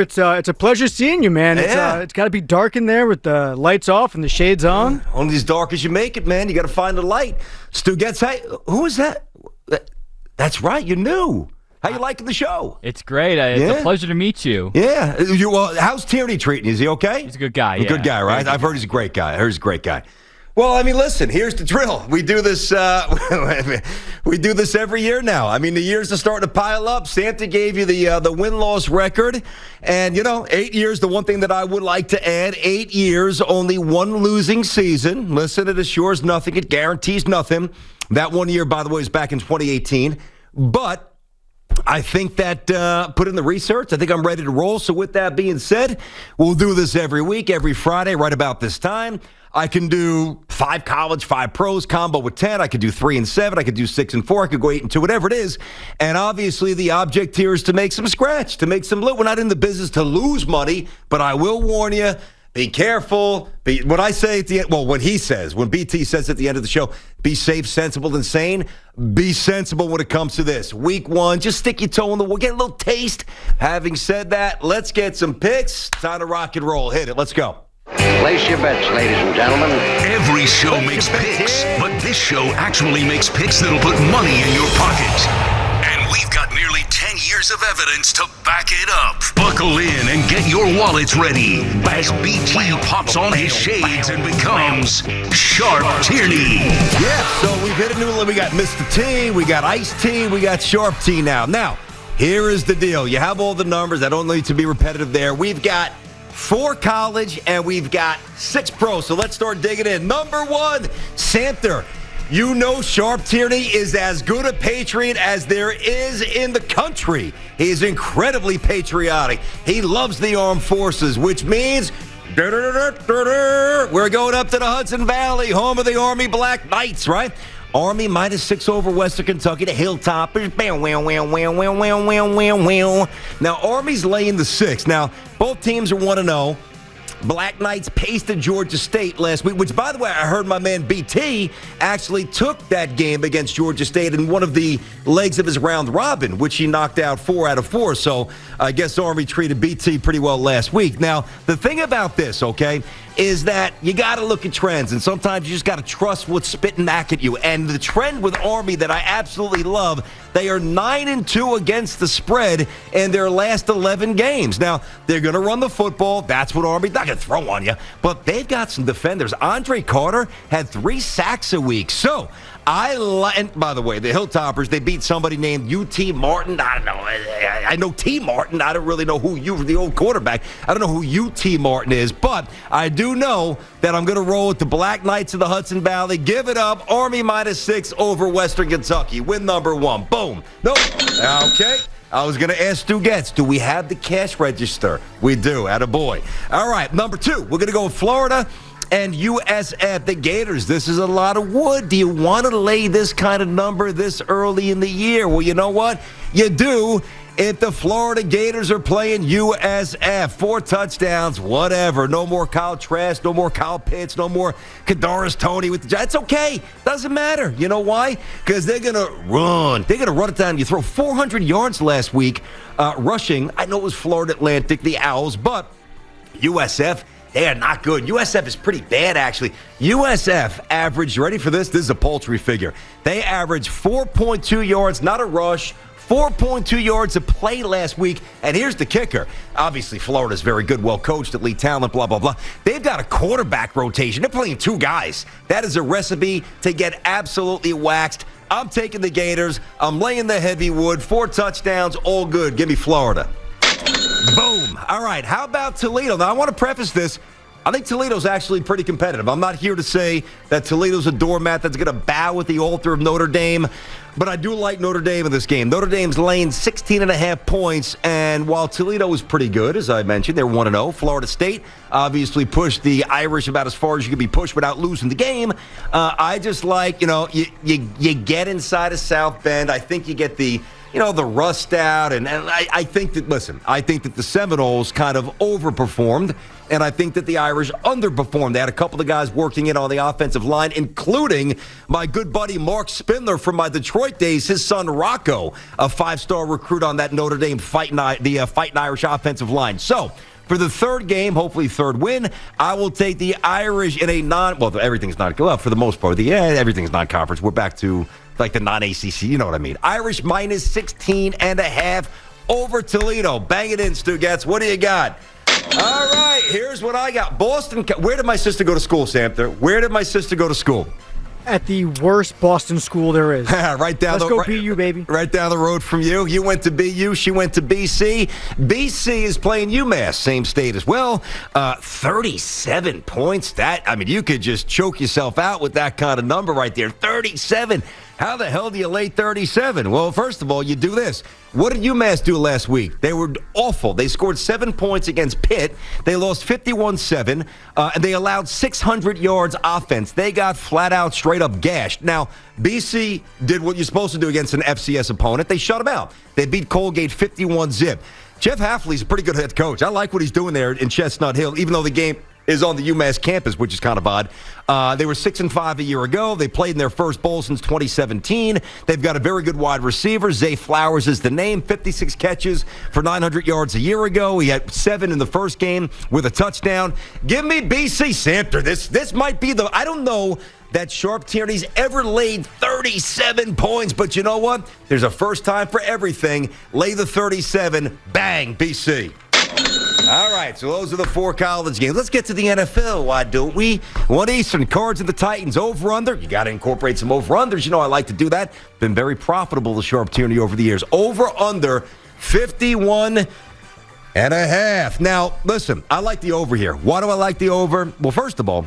Sharp, it's a pleasure seeing you, man. It's got to be dark in there with the lights off and the shades on. Only as dark as you make it, man. You got to find the light. Stu Getz, hey, who is that? That's right, you're new. How you liking the show? It's great. It's a pleasure to meet you. Yeah. How's Tierney treating you? Is he okay? He's a good guy, A good guy, right? I've heard he's a great guy. Well, I mean, listen, here's the drill. We do this every year now. I mean, the years are starting to pile up. Santa gave you the win-loss record. And, 8 years, the one thing that I would like to add, 8 years, only one losing season. Listen, it assures nothing. It guarantees nothing. That 1 year, by the way, is back in 2018. But I think that put in the research. I think I'm ready to roll. So with that being said, we'll do this every week, every Friday, right about this time. I can do 5 college, 5 pros combo with 10. I could do 3 and 7. I could do 6 and 4. I could go 8 and 2, whatever it is. And obviously the object here is to make some scratch, to make some loot. We're not in the business to lose money, but I will warn you, be careful. When I say at the end, when BT says at the end of the show, be safe, sensible, and sane, be sensible when it comes to this. Week 1, just stick your toe in the water, get a little taste. Having said that, let's get some picks. Time to rock and roll. Hit it. Let's go. Place your bets, ladies and gentlemen. Every show makes picks, but this show actually makes picks that'll put money in your pocket. And we've got nearly 10 years of evidence to back it up. Buckle in and get your wallets ready as BT pops on his shades and becomes Sharp Tierney. Yeah, so we've hit a new level. We got Mr. T, we got Ice T, we got Sharp T now. Now, here is the deal. You have all the numbers. I don't need to be repetitive there. We've got 4 college, and we've got 6 pros. So let's start digging in. Number 1, Santa. Sharp Tierney is as good a patriot as there is in the country. He is incredibly patriotic. He loves the armed forces, which means we're going up to the Hudson Valley, home of the Army Black Knights, right? Army -6 over Western Kentucky, the Hilltoppers. Now, Army's laying the 6. Now, both teams are 1-0. Black Knights pasted Georgia State last week, which, by the way, I heard my man BT actually took that game against Georgia State in one of the legs of his round robin, which he knocked out 4 out of 4. So I guess Army treated BT pretty well last week. Now, the thing about this, okay, is that you got to look at trends, and sometimes you just got to trust what's spitting back at you. And the trend with Army that I absolutely love, they are 9-2 against the spread in their last 11 games. Now, they're going to run the football. That's what Army's not going to throw on you. But they've got some defenders. Andre Carter had 3 sacks a week. So, and by the way, the Hilltoppers, they beat somebody named UT Martin. I don't know. I know T. Martin. I don't really know the old quarterback. I don't know who UT Martin is, but I do know that I'm going to roll with the Black Knights of the Hudson Valley. Give it up. Army -6 over Western Kentucky. Win number 1. Boom. Nope. Okay. I was going to ask Stu Getz, do we have the cash register? We do. Attaboy. All right. Number 2, we're going to go with Florida and USF, the Gators. This is a lot of wood. Do you want to lay this kind of number this early in the year? Well, you know what? You do. If the Florida Gators are playing USF, 4 touchdowns, whatever. No more Kyle Trask, no more Kyle Pitts, no more Kadarius Toney with the Giants. It's okay. Doesn't matter. You know why? Because they're going to run. They're going to run it down. You throw 400 yards last week rushing. I know it was Florida Atlantic, the Owls, but USF, they are not good. USF is pretty bad, actually. USF averaged, ready for this? This is a paltry figure. They averaged 4.2 yards, not a rush, 4.2 yards a play last week. And here's the kicker. Obviously, Florida's very good, well-coached, elite talent, blah, blah, blah. They've got a quarterback rotation. They're playing 2 guys. That is a recipe to get absolutely waxed. I'm taking the Gators. I'm laying the heavy wood. 4 touchdowns, all good. Give me Florida. Boom. All right, how about Toledo? Now, I want to preface this. I think Toledo's actually pretty competitive. I'm not here to say that Toledo's a doormat that's going to bow at the altar of Notre Dame, but I do like Notre Dame in this game. Notre Dame's laying 16.5 points, and while Toledo is pretty good, as I mentioned, they're 1-0. Florida State obviously pushed the Irish about as far as you could be pushed without losing the game. I just like, you get inside of South Bend. I think you get the the rust out. And I think that the Seminoles kind of overperformed, and I think that the Irish underperformed. They had a couple of guys working in on the offensive line, including my good buddy Mark Spindler from my Detroit days, his son Rocco, a 5-star recruit on that Notre Dame Fighting Irish offensive line. So, for the third game, hopefully third win, I will take the Irish in a everything's not, well, for the most part, everything's non-conference. We're back to like the non-ACC, you know what I mean. Irish minus 16.5 over Toledo. Bang it in, Stugats. What do you got? All right, here's what I got. Boston. Where did my sister go to school, Samter? Where did my sister go to school? At the worst Boston school there is. Right down Let's go BU, baby. Right down the road from you. You went to BU. She went to BC. BC is playing UMass, same state as well. 37 points. You could just choke yourself out with that kind of number right there. 37. How the hell do you lay 37? Well, first of all, you do this. What did UMass do last week? They were awful. They scored 7 points against Pitt. They lost 51-7, and they allowed 600 yards offense. They got flat out, straight up gashed. Now, BC did what you're supposed to do against an FCS opponent. They shut them out. They beat Colgate 51-zip. Jeff Hafley's a pretty good head coach. I like what he's doing there in Chestnut Hill, even though the game is on the UMass campus, which is kind of odd. They were 6-5 a year ago. They played in their first bowl since 2017. They've got a very good wide receiver. Zay Flowers is the name. 56 catches for 900 yards a year ago. He had 7 in the first game with a touchdown. Give me BC Samter. This might be I don't know that Sharp Tierney's ever laid 37 points, but you know what? There's a first time for everything. Lay the 37. Bang, BC. All right, so those are the 4 college games. Let's get to the NFL, why don't we? 1 Eastern, Cards and the Titans, over-under. You got to incorporate some over-unders. You know I like to do that. Been very profitable, the Sharp Tierney, over the years. Over-under 51.5. Now, listen, I like the over here. Why do I like the over? Well, first of all,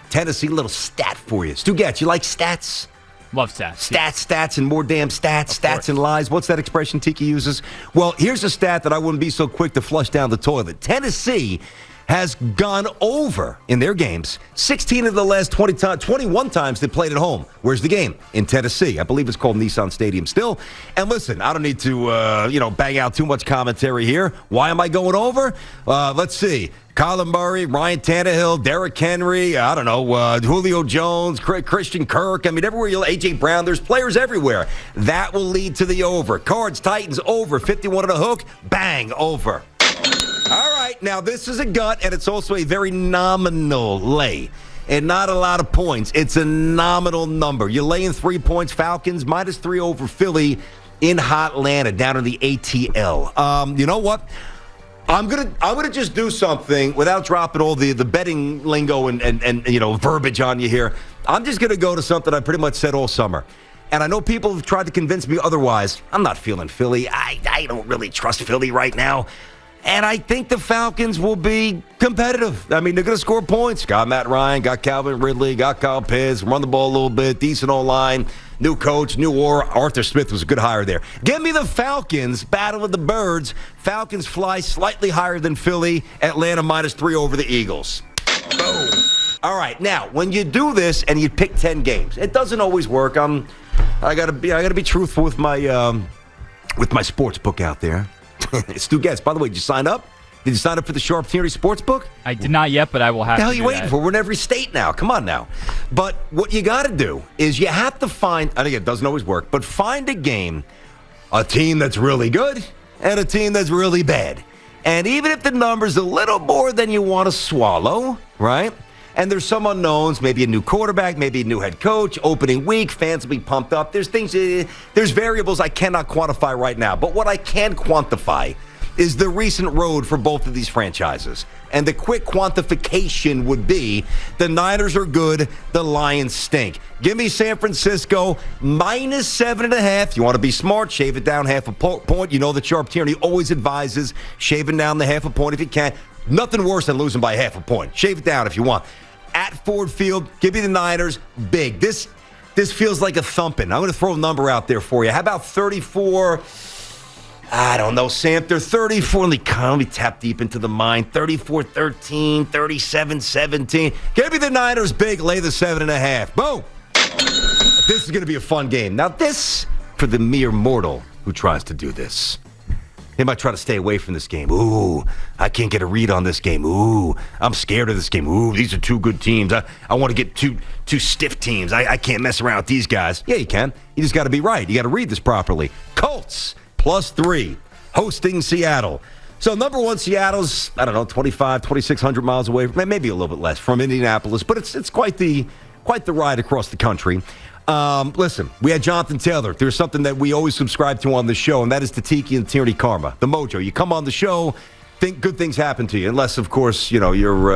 Tennessee, little stat for you. Stugats, you like stats? Love stats. Stats, and more damn stats. Stats and lies. What's that expression Tiki uses? Well, here's a stat that I wouldn't be so quick to flush down the toilet. Tennessee has gone over in their games 16 of the last 21 times they played at home. Where's the game? In Tennessee. I believe it's called Nissan Stadium still. And listen, I don't need to, bang out too much commentary here. Why am I going over? Let's see. Kyler Murray, Ryan Tannehill, Derrick Henry, I don't know, Julio Jones, Christian Kirk. Everywhere A.J. Brown, there's players everywhere. That will lead to the over. Cards, Titans, over. 51 and a hook. Bang, over. All right, now this is a gut, and it's also a very nominal lay. And not a lot of points. It's a nominal number. You're laying 3 points, Falcons, -3 over Philly in Hotlanta, down in the ATL. You know what? I'm gonna just do something without dropping all the betting lingo and verbiage on you here. I'm just gonna go to something I pretty much said all summer. And I know people have tried to convince me otherwise. I'm not feeling Philly. I don't really trust Philly right now. And I think the Falcons will be competitive. They're going to score points. Got Matt Ryan, got Calvin Ridley, got Kyle Pitts, run the ball a little bit, decent O-line, new coach, new aura. Arthur Smith was a good hire there. Give me the Falcons, battle of the birds. Falcons fly slightly higher than Philly. Atlanta -3 over the Eagles. Boom. All right, now, when you do this and you pick 10 games, it doesn't always work. I gotta be truthful with my sports book out there. Stu Getz, by the way, did you sign up? Did you sign up for the Sharp Tierney Sportsbook? I did not yet, but I will have to. What the hell are you waiting for? We're in every state now. Come on now. But what you got to do is you have to find, and again, it doesn't always work, but find a game, a team that's really good and a team that's really bad. And even if the number's a little more than you want to swallow, right? And there's some unknowns, maybe a new quarterback, maybe a new head coach, opening week, fans will be pumped up. There's variables I cannot quantify right now. But what I can quantify is the recent road for both of these franchises. And the quick quantification would be the Niners are good, the Lions stink. Give me San Francisco -7.5. You want to be smart, shave it down half a point. You know that Sharp Tierney always advises shaving down the half a point if you can. Nothing worse than losing by half a point. Shave it down if you want. At Ford Field, give me the Niners big. This feels like a thumping. I'm going to throw a number out there for you. How about 34? I don't know, Samter. 34. Let me tap deep into the mind. 34-13, 37-17. Give me the Niners big. Lay the 7.5. Boom. This is going to be a fun game. Now, this, for the mere mortal, who tries to do this. He might try to stay away from this game. Ooh, I can't get a read on this game. Ooh, I'm scared of this game. Ooh, these are two good teams. I want to get two stiff teams. I can't mess around with these guys. Yeah, you can. You just got to be right. You got to read this properly. Colts +3, hosting Seattle. So number one, Seattle's, 2,600 miles away, maybe a little bit less from Indianapolis, but it's quite the ride across the country. Listen, we had Jonathan Taylor. There's something that we always subscribe to on the show, and that is the Tiki and Tierney karma, the mojo. You come on the show, think good things happen to you, unless, of course, you're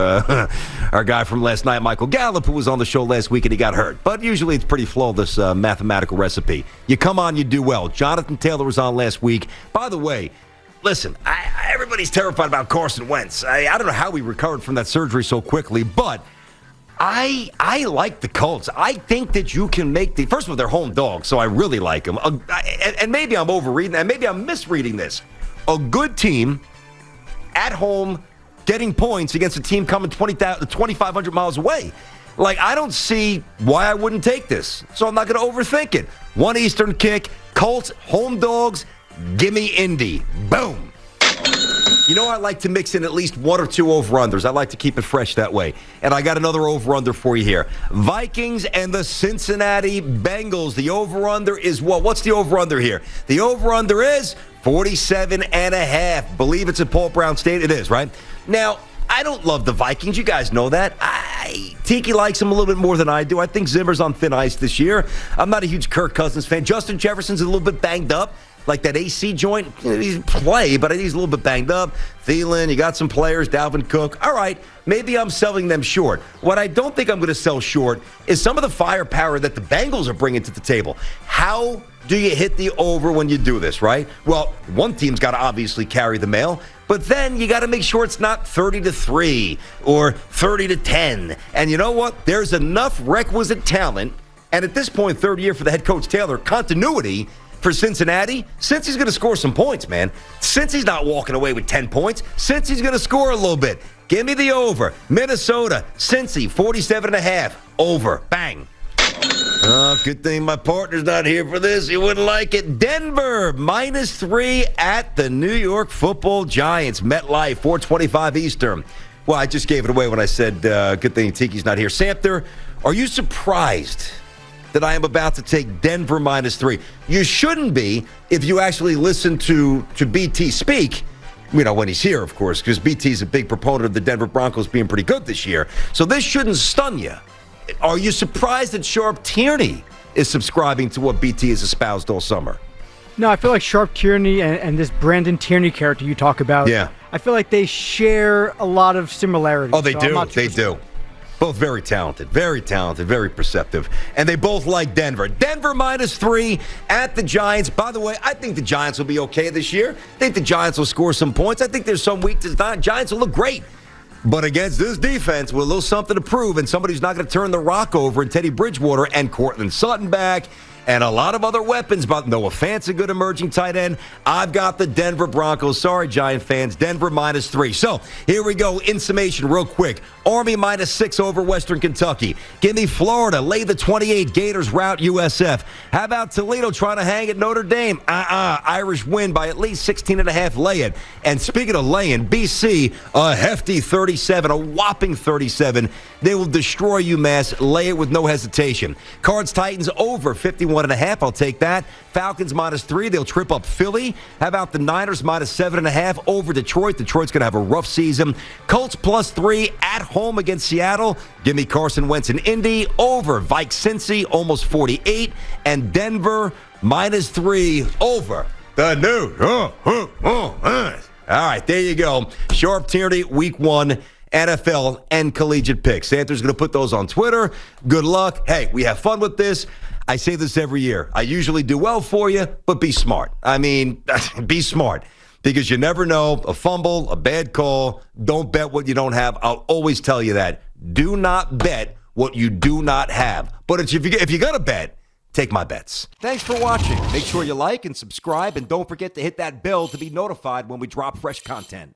our guy from last night, Michael Gallup, who was on the show last week and he got hurt. But usually it's pretty flawless mathematical recipe. You come on, you do well. Jonathan Taylor was on last week. By the way, listen, everybody's terrified about Carson Wentz. I don't know how he recovered from that surgery so quickly, but I like the Colts. I think that you can make first of all, they're home dogs, so I really like them. And maybe I'm overreading, and maybe I'm misreading this. A good team at home getting points against a team coming 2,500 miles away. Like, I don't see why I wouldn't take this, so I'm not going to overthink it. One Eastern kick, Colts, home dogs, give me Indy. Boom. I like to mix in at least one or two over-unders. I like to keep it fresh that way. And I got another over-under for you here. Vikings and the Cincinnati Bengals. The over-under is what? What's the over-under here? The over-under is 47.5. Believe it's at Paul Brown State. It is, right? Now, I don't love the Vikings. You guys know that. Tiki likes them a little bit more than I do. I think Zimmer's on thin ice this year. I'm not a huge Kirk Cousins fan. Justin Jefferson's a little bit banged up. Like that AC joint, he's play, but he's a little bit banged up. Thielen, you got some players, Dalvin Cook. All right, maybe I'm selling them short. What I don't think I'm going to sell short is some of the firepower that the Bengals are bringing to the table. How do you hit the over when you do this, right? Well, one team's got to obviously carry the mail, but then you got to make sure it's not 30-3 or 30-10. And you know what? There's enough requisite talent, and at this point, third year for the head coach Taylor, continuity for Cincinnati, since he's going to score some points, man. Since he's not walking away with 10 points, since he's going to score a little bit. Give me the over. Minnesota, Cincy, 47.5. Over. Bang. Oh, good thing my partner's not here for this. He wouldn't like it. Denver, -3 at the New York Football Giants. MetLife, 4:25 Eastern. Well, I just gave it away when I said good thing Tiki's not here. Samter, are you surprised that I am about to take Denver -3? You shouldn't be if you actually listen to BT speak, when he's here, of course, because BT's a big proponent of the Denver Broncos being pretty good this year. So this shouldn't stun you. Are you surprised that Sharp Tierney is subscribing to what BT has espoused all summer? No, I feel like Sharp Tierney and this Brandon Tierney character you talk about, I feel like they share a lot of similarities. Oh, they do. They do. Both very talented, very perceptive. And they both like Denver. Denver -3 at the Giants. By the way, I think the Giants will be okay this year. I think the Giants will score some points. I think there's some weakness. Giants will look great. But against this defense, with a little something to prove, and somebody who's not going to turn the rock over, and Teddy Bridgewater and Courtland Sutton back, and a lot of other weapons, but Noah Fant's a good emerging tight end. I've got the Denver Broncos. Sorry, Giant fans. Denver -3. So here we go. In summation, real quick. Army -6 over Western Kentucky. Give me Florida. Lay the 28. Gators rout USF. How about Toledo trying to hang at Notre Dame? Irish win by at least 16.5. Lay it. And speaking of laying, BC, a hefty 37, a whopping 37. They will destroy UMass. Lay it with no hesitation. Cards Titans over 51.5. I'll take that. Falcons -3. They'll trip up Philly. How about the Niners -7.5 over Detroit? Detroit's going to have a rough season. Colts +3 at home against Seattle. Give me Carson Wentz and Indy over Vikes Cincy, almost 48. And Denver -3 over the new. All right, there you go. Sharp Tierney, week 1. NFL and collegiate picks. Santa's going to put those on Twitter. Good luck. Hey, we have fun with this. I say this every year. I usually do well for you, but be smart. I mean, be smart. Because you never know. A fumble, a bad call. Don't bet what you don't have. I'll always tell you that. Do not bet what you do not have. But if you're going to bet, take my bets. Thanks for watching. Make sure you like and subscribe, and don't forget to hit that bell to be notified when we drop fresh content.